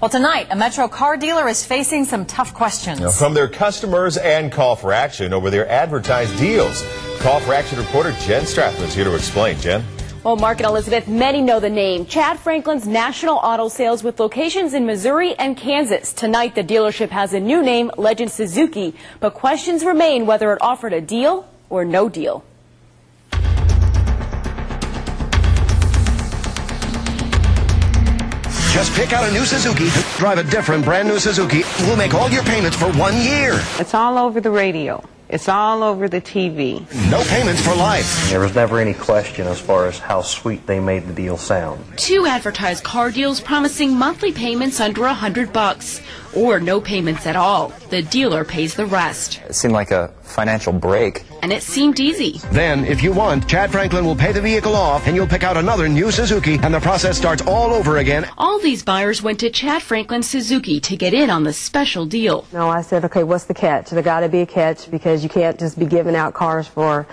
Well, tonight, a Metro car dealer is facing some tough questions. From their customers and call for action over their advertised deals. Call for action reporter Jen Strathman is here to explain. Jen? Well, Mark and Elizabeth, many know the name. Chad Franklin's National Auto Sales with locations in Missouri and Kansas. Tonight, the dealership has a new name, Legend Suzuki. But questions remain whether it offered a deal or no deal. Just pick out a new Suzuki, drive a different brand new Suzuki. We'll make all your payments for 1 year. It's all over the radio. It's all over the TV. No payments for life. There was never any question as far as how sweet they made the deal sound. 2 advertised car deals promising monthly payments under $100 or no payments at all. The dealer pays the rest. It seemed like a financial break. And it seemed easy. Then, if you want, Chad Franklin will pay the vehicle off and you'll pick out another new Suzuki and the process starts all over again. All these buyers went to Chad Franklin Suzuki to get in on the special deal. No, I said, okay, what's the catch? There got to be a catch because you can't just be giving out cars for,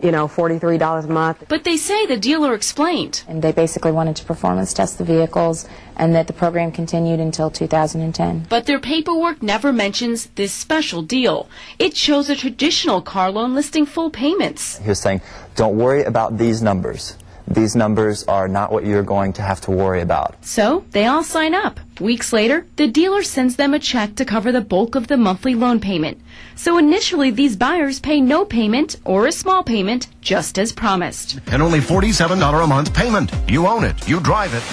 $43 a month. But they say the dealer explained. And they basically wanted to performance test the vehicles and that the program continued until 2010. But their paperwork never mentions this special deal. It shows a traditional car loan listing full payments. He was saying, don't worry about these numbers. These numbers are not what you're going to have to worry about. So they all sign up. Weeks later, the dealer sends them a check to cover the bulk of the monthly loan payment. So initially, these buyers pay no payment or a small payment, just as promised. And only $47 a month payment. You own it. You drive it.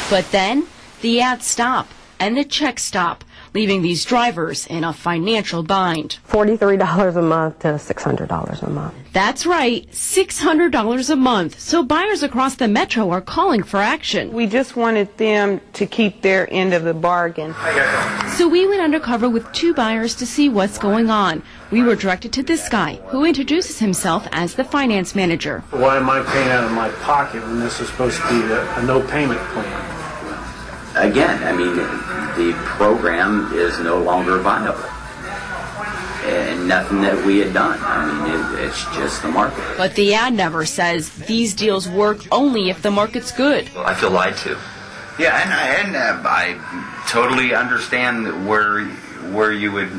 But then, the ads stop and the checks stop, leaving these drivers in a financial bind. $43 a month to $600 a month. That's right, $600 a month. So buyers across the metro are calling for action. We just wanted them to keep their end of the bargain. So we went undercover with 2 buyers to see what's going on. We were directed to this guy, who introduces himself as the finance manager. Why am I paying out of my pocket when this is supposed to be a no-payment plan? Again, I mean, the program is no longer viable. And nothing that we had done. I mean, it's just the market. But the ad never says these deals work only if the market's good. I feel lied to. Yeah, and I totally understand where you would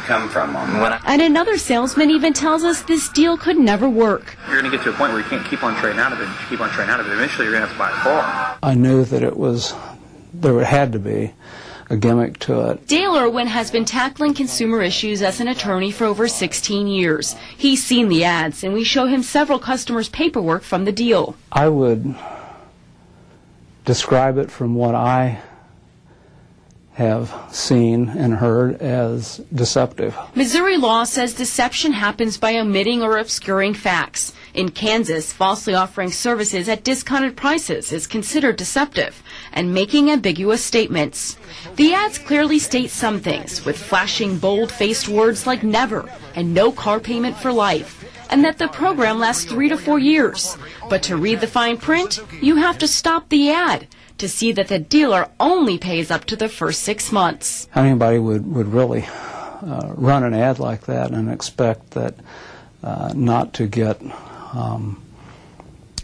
come from on that. And another salesman even tells us this deal could never work. You're going to get to a point where you can't keep on trading out of it. If you keep on trading out of it, eventually you're going to have to buy a car. I knew that there had to be a gimmick to it. Dale Irwin has been tackling consumer issues as an attorney for over 16 years. He's seen the ads, and we show him several customers' paperwork from the deal. I would describe it from what I have seen and heard as deceptive. Missouri law says deception happens by omitting or obscuring facts. In Kansas, falsely offering services at discounted prices is considered deceptive, and making ambiguous statements. The ads clearly state some things, with flashing bold-faced words like never and no car payment for life, and that the program lasts 3 to 4 years. But to read the fine print, you have to stop the ad to see that the dealer only pays up to the first 6 months. Anybody would really run an ad like that and expect that not to get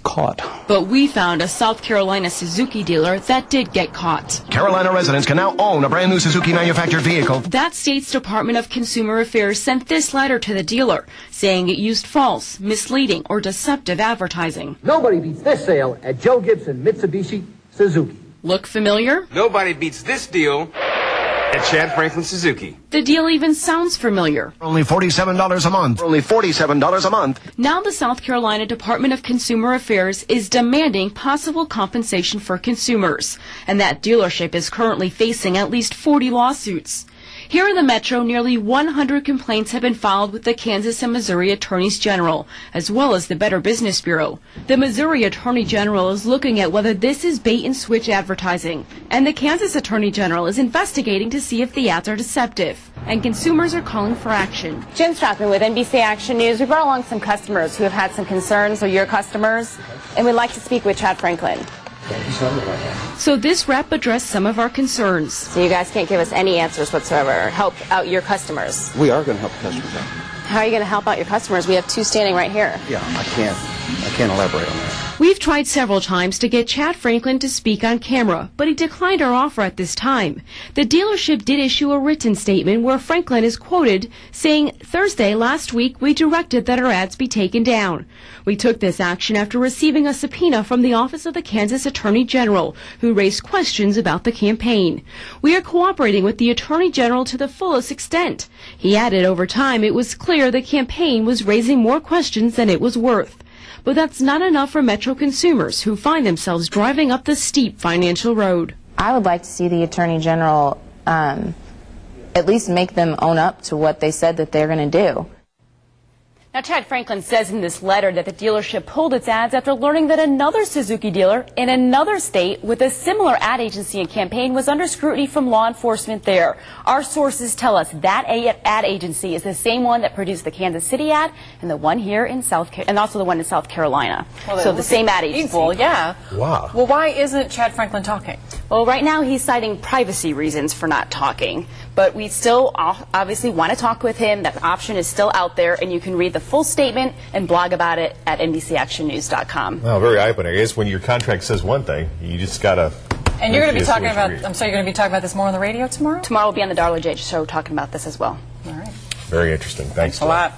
caught. But we found a South Carolina Suzuki dealer that did get caught. Carolina residents can now own a brand new Suzuki manufactured vehicle. That state's Department of Consumer Affairs sent this letter to the dealer, saying it used false, misleading, or deceptive advertising. Nobody beats this sale at Joe Gibson Mitsubishi Suzuki. Look familiar? Nobody beats this deal at Chad Franklin Suzuki. The deal even sounds familiar. Only $47 a month. Only $47 a month. Now the South Carolina Department of Consumer Affairs is demanding possible compensation for consumers, and that dealership is currently facing at least 40 lawsuits. Here in the metro, nearly 100 complaints have been filed with the Kansas and Missouri Attorneys General, as well as the Better Business Bureau. The Missouri Attorney General is looking at whether this is bait-and-switch advertising, and the Kansas Attorney General is investigating to see if the ads are deceptive. And consumers are calling for action. Jen Strathman with NBC Action News. We brought along some customers who have had some concerns, or your customers, and we'd like to speak with Chad Franklin. So this rep addressed some of our concerns. So you guys can't give us any answers whatsoever. Help out your customers. We are going to help the customers out. How are you going to help out your customers? We have 2 standing right here. Yeah, I can't elaborate on that. We've tried several times to get Chad Franklin to speak on camera, but he declined our offer at this time. The dealership did issue a written statement where Franklin is quoted saying, "Thursday last week we directed that our ads be taken down. We took this action after receiving a subpoena from the Office of the Kansas Attorney General, who raised questions about the campaign. We are cooperating with the Attorney General to the fullest extent." He added over time it was clear the campaign was raising more questions than it was worth. But that's not enough for Metro consumers who find themselves driving up the steep financial road. I would like to see the Attorney General at least make them own up to what they said that they're going to do. Now, Chad Franklin says in this letter that the dealership pulled its ads after learning that another Suzuki dealer in another state with a similar ad agency and campaign was under scrutiny from law enforcement there. Our sources tell us that ad agency is the same one that produced the Kansas City ad and the one here in and also the one in South Carolina. Well, so the same ad agency. Equal, yeah. Wow. Well, why isn't Chad Franklin talking? Well, right now he's citing privacy reasons for not talking, but we still obviously want to talk with him. That option is still out there, and you can read the full statement and blog about it at NBCActionNews.com. Well, very eye-opening. I guess when your contract says one thing, you just got to... And you're going to be talking about, I'm sorry, you're going to be talking about this more on the radio tomorrow? Tomorrow we'll be on the Darla J show talking about this as well. All right. Very interesting. Thanks a lot.